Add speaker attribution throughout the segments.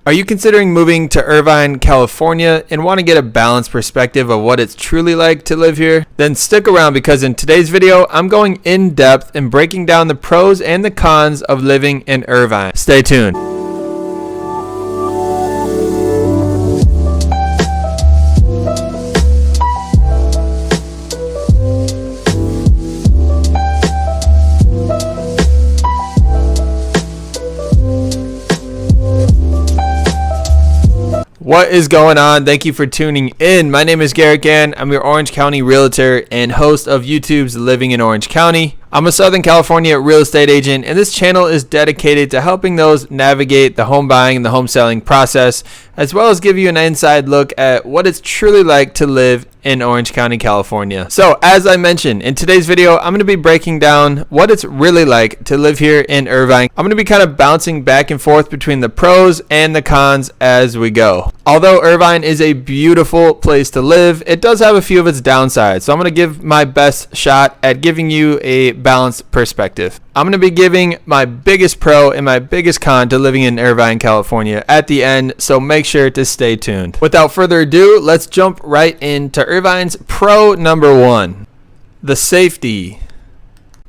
Speaker 1: Are you considering moving to Irvine, California and want to get a balanced perspective of what it's truly like to live here? Then stick around, because in today's video, I'm going in depth and breaking down the pros and the cons of living in Irvine. Stay tuned. What is going on? Thank you for tuning in. My name is Garrett Gahn. I'm your Orange County Realtor and host of YouTube's Living in Orange County. I'm a Southern California real estate agent, and this channel is dedicated to helping those navigate the home buying and the home selling process, as well as give you an inside look at what it's truly like to live in Orange County, California. So as I mentioned, in today's video, I'm going to be breaking down what it's really like to live here in Irvine. I'm going to be kind of bouncing back and forth between the pros and the cons as we go. Although Irvine is a beautiful place to live, it does have a few of its downsides. So I'm going to give my best shot at giving you a balanced perspective. I'm going to be giving my biggest pro and my biggest con to living in Irvine, California at the end, so make sure to stay tuned. Without further ado, let's jump right into Irvine's pro number one, the safety.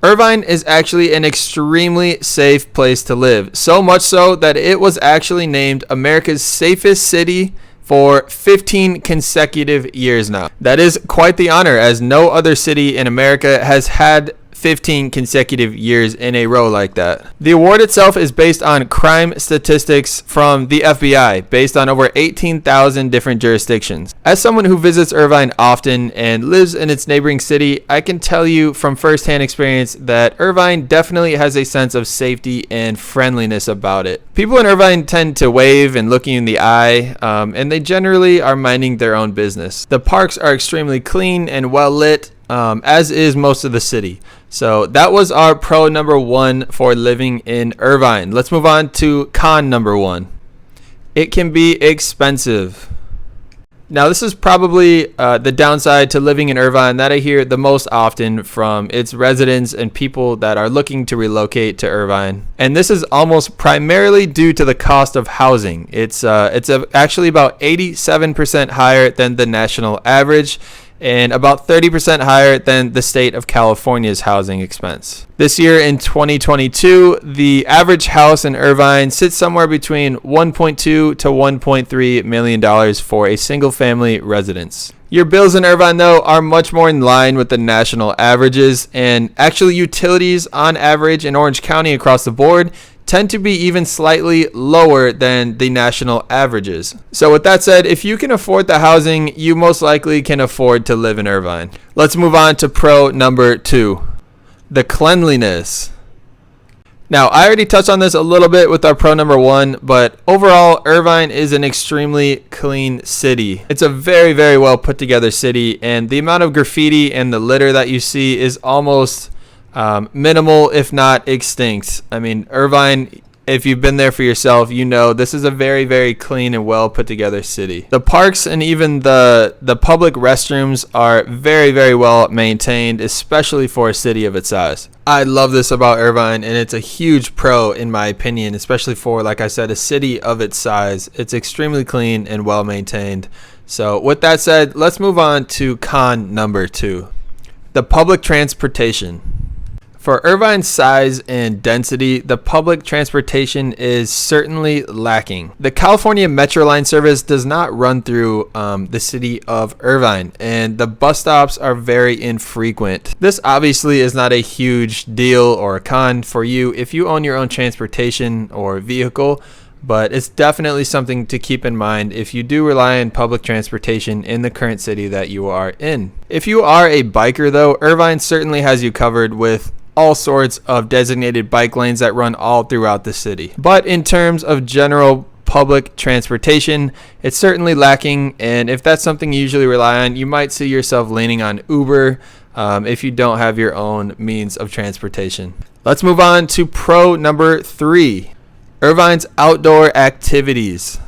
Speaker 1: Irvine is actually an extremely safe place to live, so much so that it was actually named America's safest city for 15 consecutive years now. That is quite the honor, as no other city in America has had 15 consecutive years in a row like that. The award itself is based on crime statistics from the FBI, based on over 18,000 different jurisdictions. As someone who visits Irvine often and lives in its neighboring city, I can tell you from firsthand experience that Irvine definitely has a sense of safety and friendliness about it. People in Irvine tend to wave and look you in the eye, and they generally are minding their own business. The parks are extremely clean and well lit, as is most of the city. So that was our pro number one for living in Irvine. Let's move on to con number one. It can be expensive. Now, this is probably the downside to living in Irvine that I hear the most often from its residents and people that are looking to relocate to Irvine. And this is almost primarily due to the cost of housing. It's actually about 87% higher than the national average, and about 30% higher than the state of California's housing expense. This year in 2022, the average house in Irvine sits somewhere between $1.2 to $1.3 million for a single family residence. Your bills in Irvine, though, are much more in line with the national averages, and actually utilities on average in Orange County across the board tend to be even slightly lower than the national averages. So with that said, if you can afford the housing, you most likely can afford to live in Irvine. Let's move on to pro number two, the cleanliness. Now, I already touched on this a little bit with our pro number one, but overall, Irvine is an extremely clean city. It's a very, very well put together city, and the amount of graffiti and the litter that you see is almost minimal, if not extinct. I mean, Irvine, if you've been there for yourself, you know this is a very, very clean and well put together city. The parks and even the public restrooms are very, very well maintained, especially for a city of its size. I love this about Irvine, and it's a huge pro in my opinion, especially for, like I said, a city of its size. It's extremely clean and well maintained. So with that said, let's move on to con number two, the public transportation. For Irvine's size and density, the public transportation is certainly lacking. The California Metro Line service does not run through the city of Irvine, and the bus stops are very infrequent. This obviously is not a huge deal or a con for you if you own your own transportation or vehicle, but it's definitely something to keep in mind if you do rely on public transportation in the current city that you are in. If you are a biker, though, Irvine certainly has you covered with all sorts of designated bike lanes that run all throughout the city. But in terms of general public transportation, it's certainly lacking, and if that's something you usually rely on, you might see yourself leaning on Uber if you don't have your own means of transportation. Let's move on to pro number three, Irvine's outdoor activities.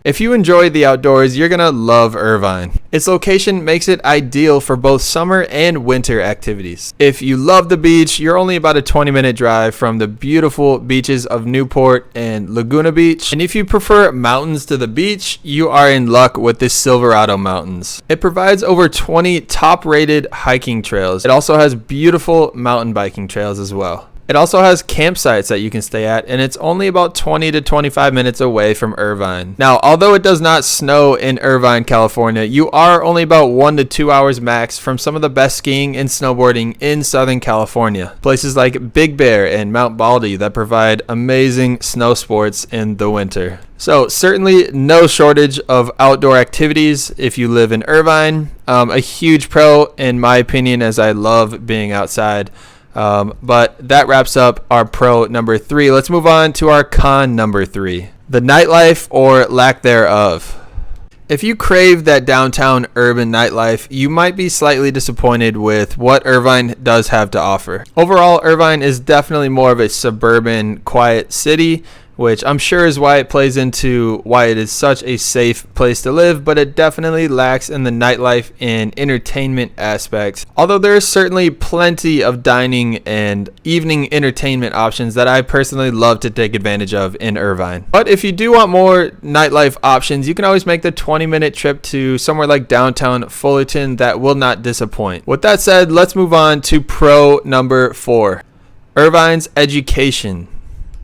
Speaker 1: If you enjoy the outdoors, you're gonna love Irvine. Its location makes it ideal for both summer and winter activities. If you love the beach, you're only about a 20-minute drive from the beautiful beaches of Newport and Laguna Beach. And if you prefer mountains to the beach, you are in luck with the Silverado Mountains. It provides over 20 top-rated hiking trails. It also has beautiful mountain biking trails as well. It also has campsites that you can stay at, and it's only about 20 to 25 minutes away from Irvine. Now, although it does not snow in Irvine, California, you are only about 1 to 2 hours max from some of the best skiing and snowboarding in Southern California. Places like Big Bear and Mount Baldy that provide amazing snow sports in the winter. So certainly no shortage of outdoor activities if you live in Irvine. A huge pro in my opinion, as I love being outside. But that wraps up our pro number 3. Let's move on to our con number 3. The nightlife or lack thereof. If you crave that downtown urban nightlife, you might be slightly disappointed with what Irvine does have to offer. Overall, Irvine is definitely more of a suburban, quiet city, which I'm sure is why it plays into why it is such a safe place to live, but it definitely lacks in the nightlife and entertainment aspects. Although there is certainly plenty of dining and evening entertainment options that I personally love to take advantage of in Irvine. But if you do want more nightlife options, you can always make the 20-minute trip to somewhere like downtown Fullerton that will not disappoint. With that said, let's move on to pro number 4. Irvine's education.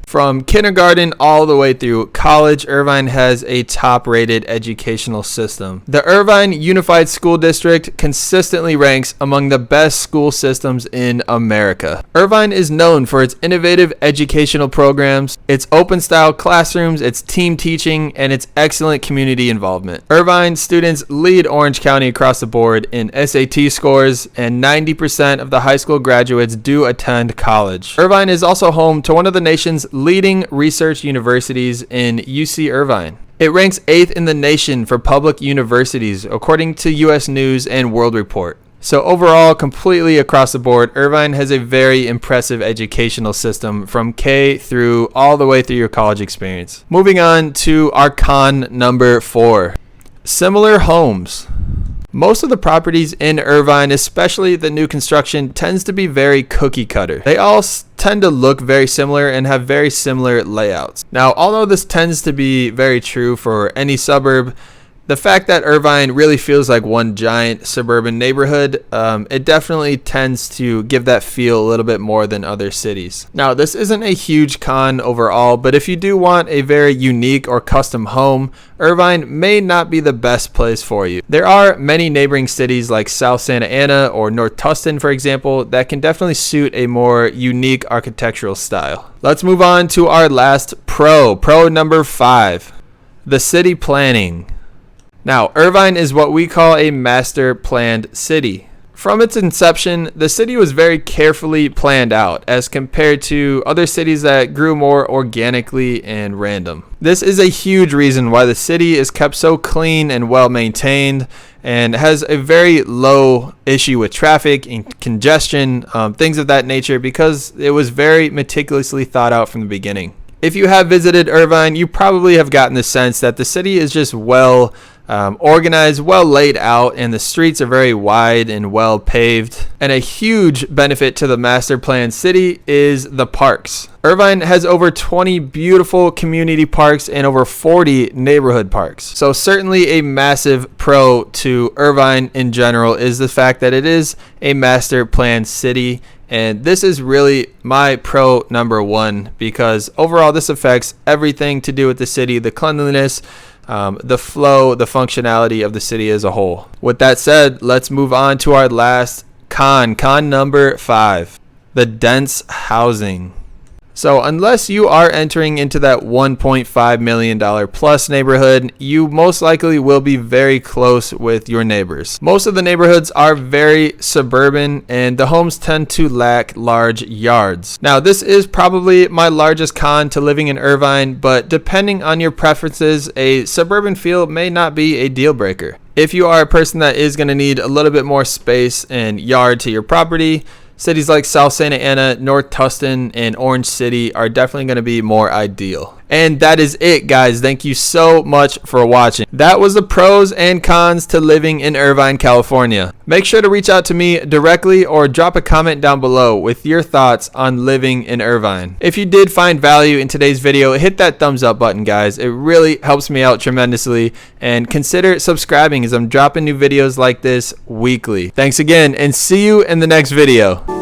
Speaker 1: From kindergarten all the way through college, Irvine has a top-rated educational system. The Irvine Unified School District consistently ranks among the best school systems in America. Irvine is known for its innovative educational programs, its open-style classrooms, its team teaching, and its excellent community involvement. Irvine students lead Orange County across the board in SAT scores, and 90% of the high school graduates do attend college. Irvine is also home to one of the nation's leading research universities in UC Irvine. It ranks 8th in the nation for public universities, according to U.S. News and World Report. So overall, completely across the board, Irvine has a very impressive educational system from K through all the way through your college experience. Moving on to our con number 4. Similar homes. Most of the properties in Irvine, especially the new construction, tends to be very cookie cutter. They all tend to look very similar and have very similar layouts. Now, although this tends to be very true for any suburb, the fact that Irvine really feels like one giant suburban neighborhood, it definitely tends to give that feel a little bit more than other cities. Now, this isn't a huge con overall, but if you do want a very unique or custom home, Irvine may not be the best place for you. There are many neighboring cities like South Santa Ana or North Tustin, for example, that can definitely suit a more unique architectural style. Let's move on to our last pro number 5, the city planning. Now, Irvine is what we call a master planned city. From its inception, the city was very carefully planned out as compared to other cities that grew more organically and random. This is a huge reason why the city is kept so clean and well maintained and has a very low issue with traffic and congestion, things of that nature, because it was very meticulously thought out from the beginning. If you have visited Irvine, you probably have gotten the sense that the city is just well organized, well laid out, and the streets are very wide and well paved. And a huge benefit to the master plan city is the parks. Irvine has over 20 beautiful community parks and over 40 neighborhood parks. So certainly a massive pro to Irvine in general is the fact that it is a master plan city. And this is really my pro number 1 because overall this affects everything to do with the city, the cleanliness, the flow, the functionality of the city as a whole. With that said, let's move on to our last con number 5, the dense housing. So unless you are entering into that $1.5 million plus neighborhood, you most likely will be very close with your neighbors. Most of the neighborhoods are very suburban and the homes tend to lack large yards. Now, this is probably my largest con to living in Irvine, but depending on your preferences, a suburban feel may not be a deal breaker. If you are a person that is going to need a little bit more space and yard to your property, cities like South Santa Ana, North Tustin, and Orange City are definitely going to be more ideal. And that is it, guys. Thank you so much for watching. That was the pros and cons to living in Irvine, California. Make sure to reach out to me directly or drop a comment down below with your thoughts on living in Irvine. If you did find value in today's video, hit that thumbs up button, guys. It really helps me out tremendously. And consider subscribing as I'm dropping new videos like this weekly. Thanks again, and see you in the next video.